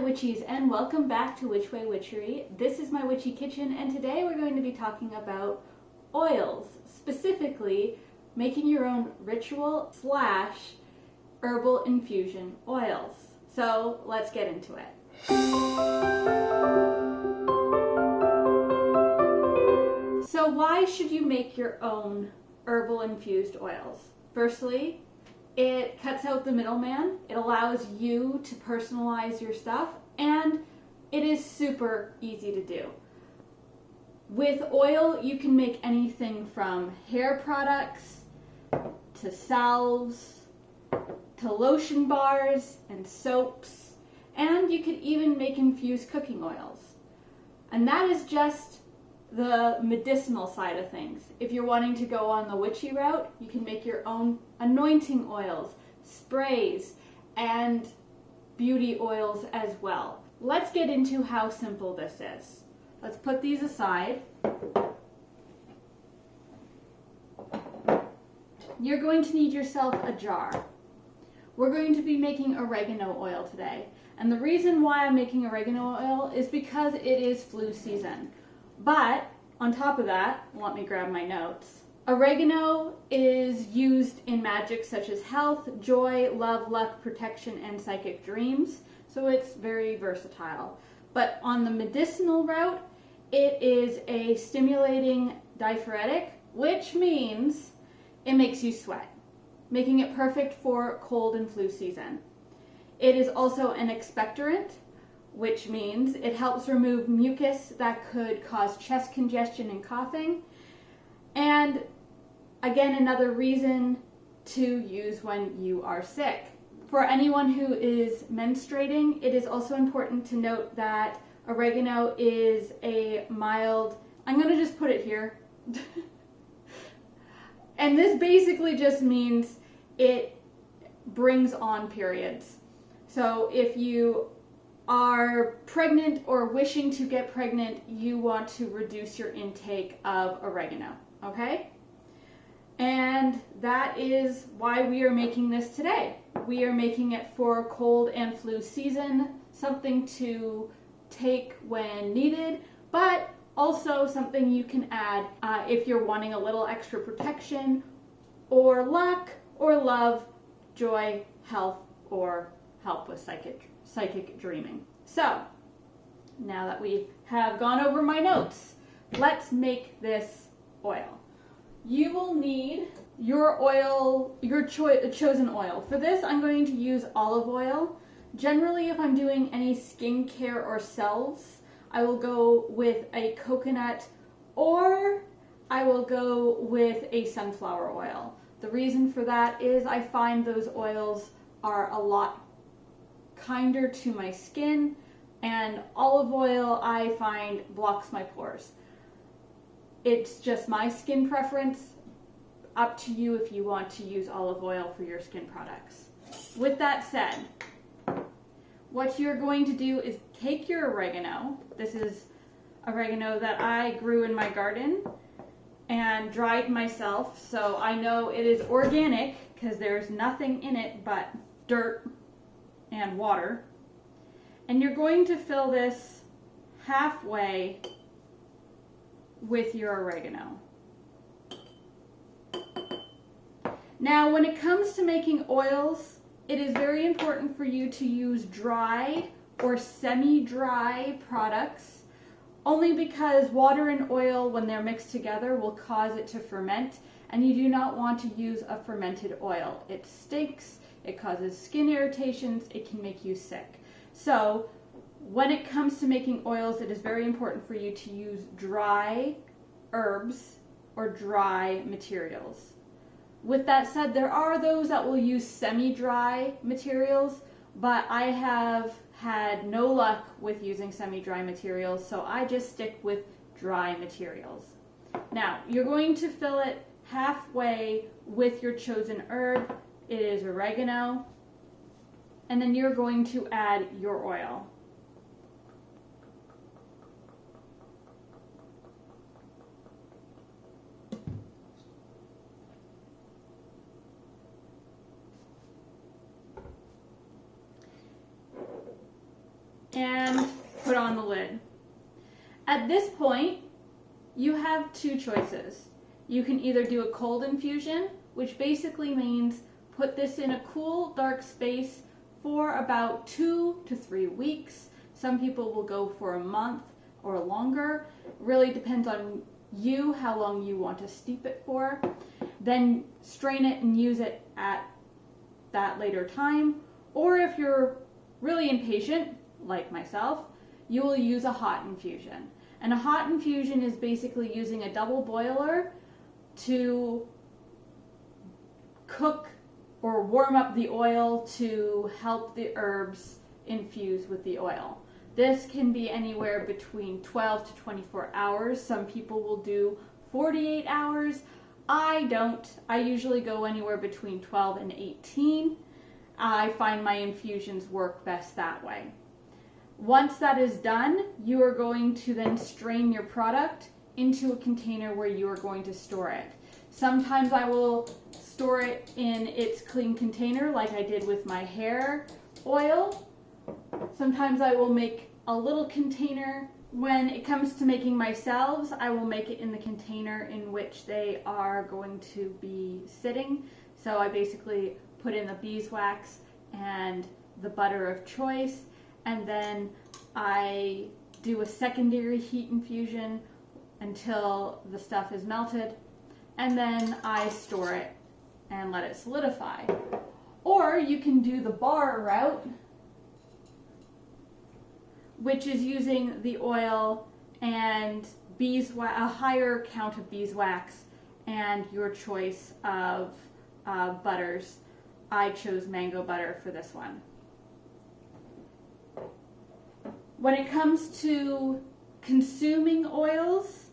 witchies, and welcome back to Which Way Witchery. This is my witchy kitchen, and today we're going to be talking about oils, specifically making your own ritual / herbal infusion oils. So let's get into it. So why should you make your own herbal infused oils? Firstly, it cuts out the middleman, it allows you to personalize your stuff, and it is super easy to do. With oil, you can make anything from hair products, to salves, to lotion bars and soaps, and you could even make infused cooking oils. And that is just the medicinal side of things. If you're wanting to go on the witchy route, you can make your own anointing oils, sprays, and beauty oils as well. Let's get into how simple this is. Let's put these aside. You're going to need yourself a jar. We're going to be making oregano oil today. And the reason why I'm making oregano oil is because it is flu season. But on top of that, let me grab my notes. Oregano is used in magic such as health, joy, love, luck, protection, and psychic dreams. So it's very versatile. But on the medicinal route, it is a stimulating diaphoretic, which means it makes you sweat, making it perfect for cold and flu season. It is also an expectorant, which means it helps remove mucus that could cause chest congestion and coughing. And again, another reason to use when you are sick. For anyone who is menstruating, it is also important to note that oregano is a mild, I'm going to just put it here. And this basically just means it brings on periods. So if you are pregnant or wishing to get pregnant, you want to reduce your intake of oregano, okay? And that is why we are making this today. We are making it for cold and flu season, something to take when needed, but also something you can add if you're wanting a little extra protection or luck or love, joy, health, or help with psychic dreaming. So, now that we have gone over my notes, let's make this oil. You will need your oil, your chosen oil. For this, I'm going to use olive oil. Generally, if I'm doing any skincare or salves, I will go with a coconut or I will go with a sunflower oil. The reason for that is I find those oils are a lot kinder to my skin, and olive oil I find blocks my pores. It's just my skin preference. Up to you if you want to use olive oil for your skin products. With that said, what you're going to do is take your oregano. This is oregano that I grew in my garden and dried myself, so I know it is organic because there's nothing in it but dirt and water. And you're going to fill this halfway with your oregano. Now, when it comes to making oils, it is very important for you to use dry or semi-dry products, only because water and oil, when they're mixed together, will cause it to ferment, and you do not want to use a fermented oil. It stinks, it causes skin irritations, it can make you sick. So, when it comes to making oils, it is very important for you to use dry herbs or dry materials. With that said, there are those that will use semi-dry materials, but I have had no luck with using semi-dry materials, so I just stick with dry materials. Now, you're going to fill it halfway with your chosen herb. It is oregano, and then you're going to add your oil. put on the lid. At this point, you have two choices. You can either do a cold infusion, which basically means put this in a cool, dark space for about 2 to 3 weeks. Some people will go for a month or longer. Really depends on you, how long you want to steep it for. Then strain it and use it at that later time. Or if you're really impatient, like myself, you will use a hot infusion. And a hot infusion is basically using a double boiler to cook or warm up the oil to help the herbs infuse with the oil. This can be anywhere between 12 to 24 hours. Some people will do 48 hours. I don't. I usually go anywhere between 12 and 18. I find my infusions work best that way. Once that is done, you are going to then strain your product into a container where you are going to store it. Sometimes I will store it in its clean container like I did with my hair oil. Sometimes I will make a little container. When it comes to making my salves, I will make it in the container in which they are going to be sitting. So I basically put in the beeswax and the butter of choice, and then I do a secondary heat infusion until the stuff is melted, and then I store it and let it solidify. Or you can do the bar route, which is using the oil and beeswax, a higher count of beeswax, and your choice of butters. I chose mango butter for this one. When it comes to consuming oils,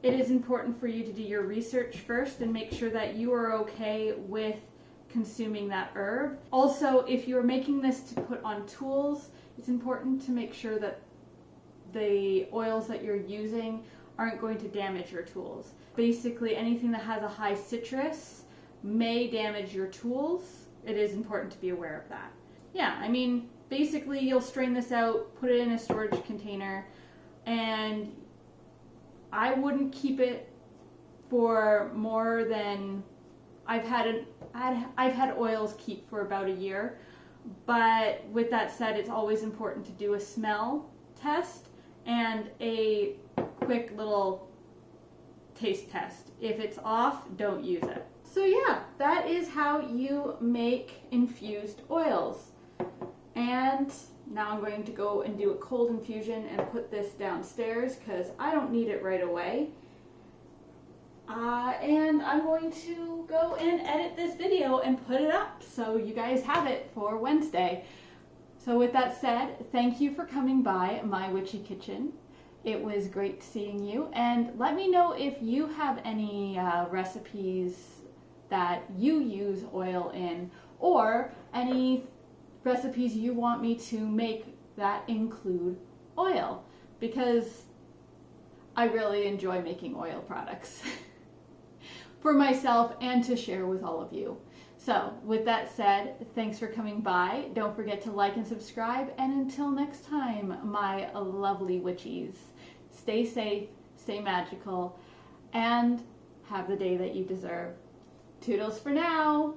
it is important for you to do your research first and make sure that you are okay with consuming that herb. Also, if you're making this to put on tools, it's important to make sure that the oils that you're using aren't going to damage your tools. Basically, anything that has a high citrus may damage your tools. It is important to be aware of that. Yeah, I mean, basically you'll strain this out, put it in a storage container, and I wouldn't keep it for more than, I've had oils keep for about a year. But with that said, it's always important to do a smell test and a quick little taste test. If it's off, don't use it. So yeah, that is how you make infused oils. And now I'm going to go and do a cold infusion and put this downstairs because I don't need it right away. And I'm going to go and edit this video and put it up so you guys have it for Wednesday. So with that said, thank you for coming by my witchy kitchen. It was great seeing you, and let me know if you have any recipes that you use oil in, or any recipes you want me to make that include oil, because I really enjoy making oil products for myself and to share with all of you. So with that said, thanks for coming by. Don't forget to like and subscribe, and until next time, my lovely witchies, stay safe, stay magical, and have the day that you deserve. Toodles for now!